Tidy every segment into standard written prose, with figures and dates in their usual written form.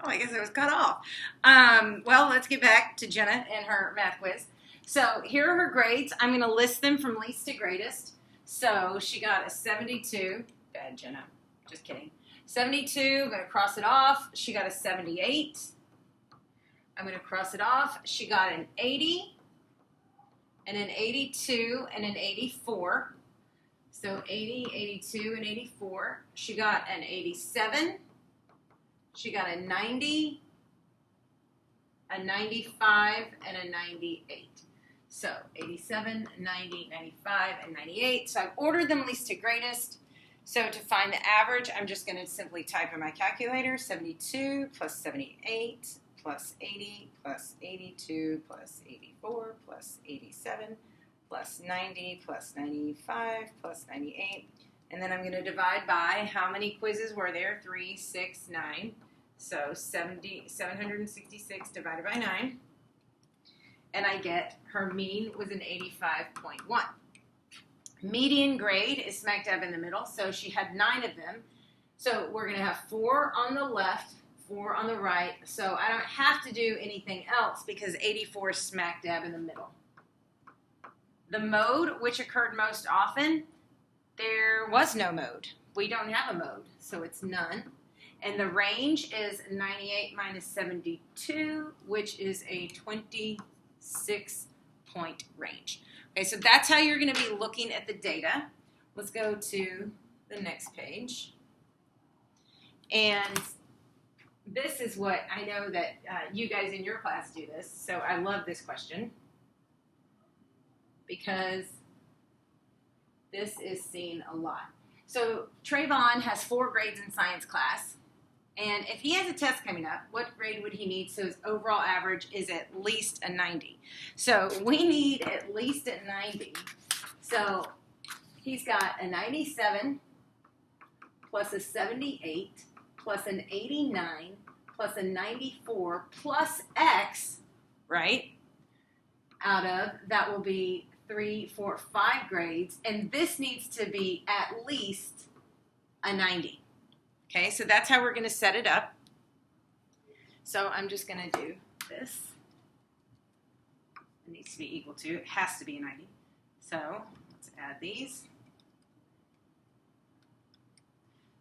Oh, I guess it was cut off. Well, let's get back to Jenna and her math quiz. So here are her grades. I'm going to list them from least to greatest. So she got a 72. Bad, Jenna. Just kidding. 72. I'm going to cross it off. She got a 78. I'm going to cross it off. She got an 80, and an 82, and an 84. So 80, 82, and 84. She got an 87. She got a 90, a 95, and a 98. So 87, 90, 95, and 98. So I've ordered them least to greatest. So to find the average, I'm just going to simply type in my calculator, 72 plus 78 plus 80 plus 82 plus 84 plus 87 plus 90 plus 95 plus 98. And then I'm going to divide by how many quizzes were there? 3, 6, 9. So 766 divided by 9. And I get her mean was an 85.1. Median grade is smack dab in the middle, so she had 9 of them. So we're going to have 4 on the left, 4 on the right. So I don't have to do anything else because 84 is smack dab in the middle. The mode, which occurred most often, there was no mode. We don't have a mode, so it's none. And the range is 98 minus 72, which is a 26-point range. Okay, so that's how you're going to be looking at the data. Let's go to the next page. And this is what I know that you guys in your class do this, so I love this question because this is seen a lot. So Trayvon has 4 grades in science class, and if he has a test coming up, what grade would he need so his overall average is at least a 90? So we need at least a 90. So he's got a 97 plus a 78 plus an 89 plus a 94 plus X, right? Out of, that will be 3, 4, 5 grades, and this needs to be at least a 90. Okay, so that's how we're going to set it up. So I'm just going to do this. It needs to be equal to, it has to be a 90. So let's add these.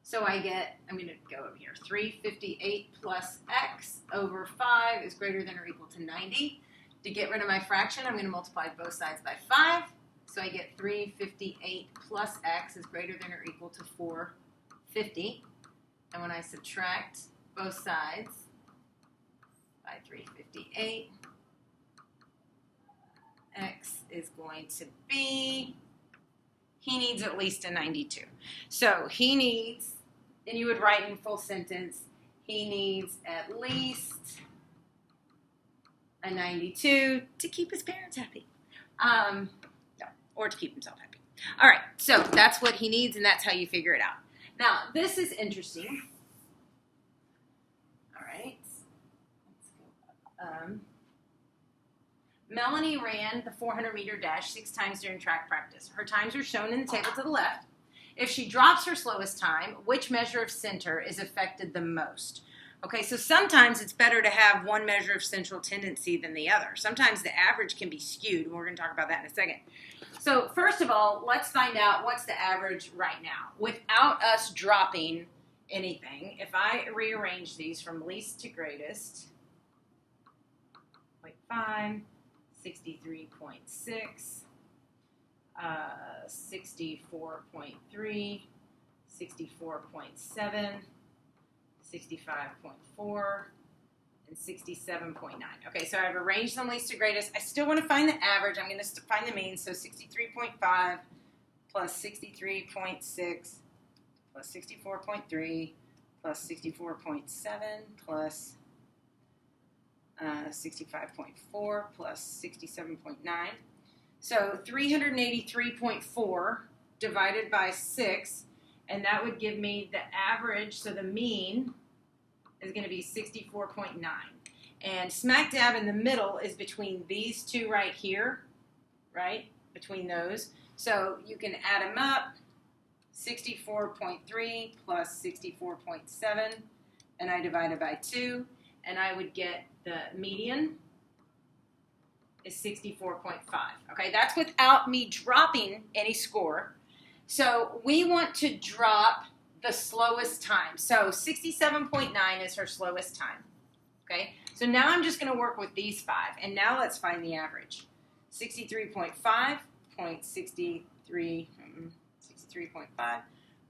So I get, I'm going to go over here, 358 plus X over 5 is greater than or equal to 90. To get rid of my fraction, I'm going to multiply both sides by 5. So I get 358 plus X is greater than or equal to 450. And when I subtract both sides by 358, X is going to be, he needs at least a 92. So he needs, and you would write in full sentence, he needs at least a 92 to keep his parents happy. Or to keep himself happy. All right, so that's what he needs, and that's how you figure it out. Now, this is interesting. All right. Let's go. Melanie ran the 400-meter dash 6 times during track practice. Her times are shown in the table to the left. If she drops her slowest time, which measure of center is affected the most? Okay, so sometimes it's better to have one measure of central tendency than the other. Sometimes the average can be skewed, and we're going to talk about that in a second. So first of all, let's find out what's the average right now without us dropping anything. If I rearrange these from least to greatest, 0.5, 63.6, 64.3, 64.7, 65.4, and 67.9. Okay, so I've arranged them least to greatest. I still want to find the average. I'm going to find the mean. So 63.5 plus 63.6 plus 64.3 plus 64.7 plus 65.4 plus 67.9. So 383.4 divided by 6, and that would give me the average, so the mean is going to be 64.9. And smack dab in the middle is between these two right here, right? Between those. So you can add them up. 64.3 plus 64.7 and I divide it by 2, and I would get the median is 64.5. Okay, that's without me dropping any score. So we want to drop the slowest time. So 67.9 is her slowest time. Okay, so now I'm just going to work with these 5, and now let's find the average. 63.5, 63.5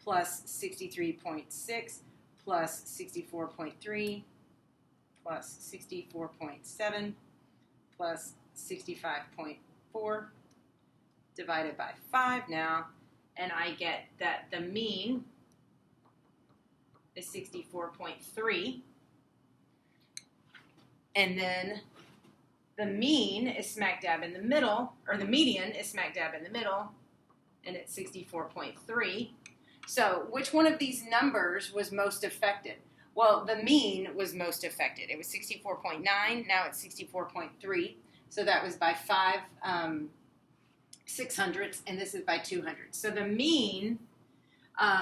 plus 63.6 plus 64.3 plus 64.7 plus 65.4 divided by 5 now, and I get that the mean is 64.3, and then the mean is smack dab in the middle, or the median is smack dab in the middle, and it's 64.3. So which one of these numbers was most affected? Well, the mean was most affected. It was 64.9, now it's 64.3. So that was by 5 600ths, and this is by 200. So the mean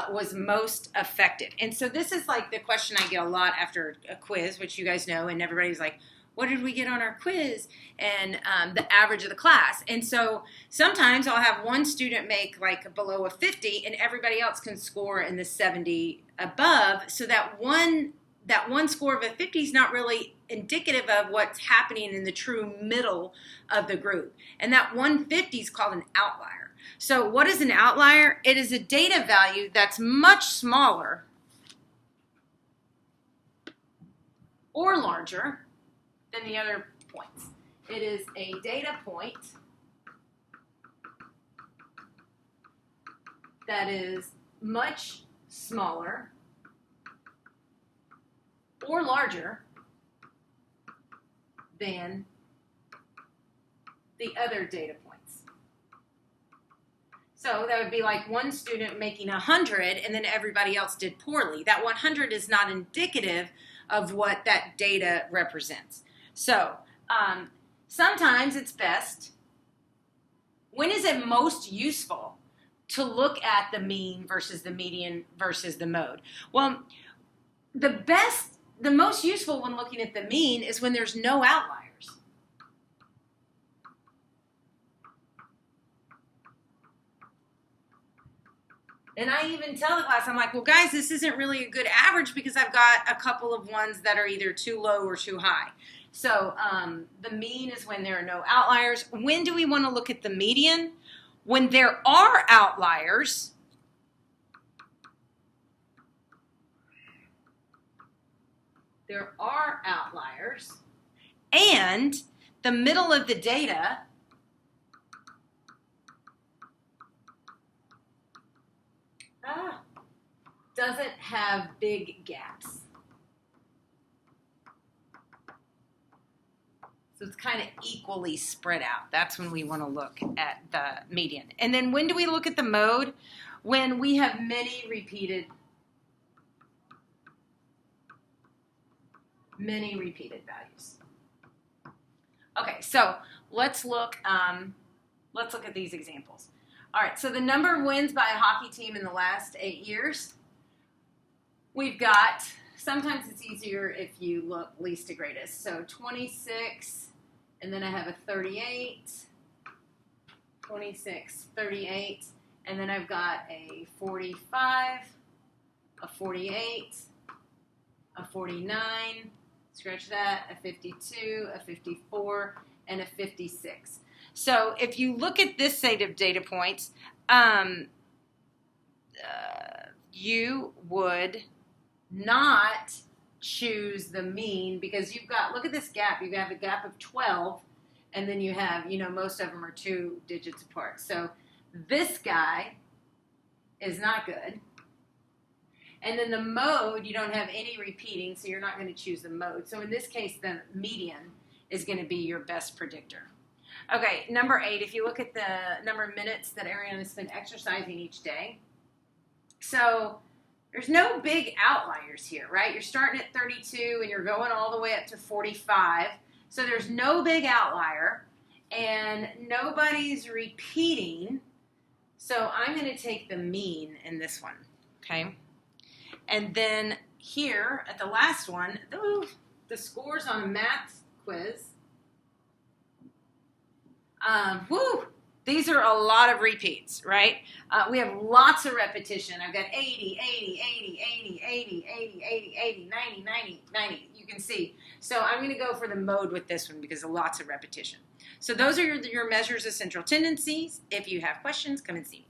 was most affected. And so this is like the question I get a lot after a quiz, which you guys know, and everybody's like, what did we get on our quiz? And the average of the class. And so sometimes I'll have one student make like below a 50 and everybody else can score in the 70 above. So that one score of a 50 is not really indicative of what's happening in the true middle of the group. And that 150 is called an outlier. So what is an outlier? It is a data value that's much smaller or larger than the other points. It is a data point that is much smaller or larger than the other data points. So that would be like one student making 100 and then everybody else did poorly. That 100 is not indicative of what that data represents. So sometimes it's best, when is it most useful to look at the mean versus the median versus the mode? Well, the most useful when looking at the mean is when there's no outliers. And I even tell the class, I'm like, well, guys, this isn't really a good average because I've got a couple of ones that are either too low or too high. So the mean is when there are no outliers. When do we want to look at the median? When there are outliers. There are outliers. And the middle of the data doesn't have big gaps. So it's kind of equally spread out. That's when we want to look at the median. And then when do we look at the mode? When we have many repeated values. Okay, so let's look at these examples. All right, so the number of wins by a hockey team in the last 8 years. We've got, sometimes it's easier if you look least to greatest. So 26, and then I have a 38, 26, 38, and then I've got a 45, a 48, a 49, scratch that, a 52, a 54, and a 56. So if you look at this set of data points, you would not choose the mean because you've got, look at this gap, you have a gap of 12, and then you have, most of them are 2 digits apart. So this guy is not good. And then the mode, you don't have any repeating, so you're not going to choose the mode. So in this case, the median is going to be your best predictor. Okay, number 8, if you look at the number of minutes that Ariana spent exercising each day. So there's no big outliers here, right? You're starting at 32 and you're going all the way up to 45. So there's no big outlier and nobody's repeating. So I'm going to take the mean in this one, okay? And then here at the last one, the scores on a math quiz. These are a lot of repeats, right? We have lots of repetition. I've got 80, 80, 80, 80, 80, 80, 80, 80, 90, 90, 90. You can see. So I'm going to go for the mode with this one because of lots of repetition. So those are your measures of central tendencies. If you have questions, come and see me.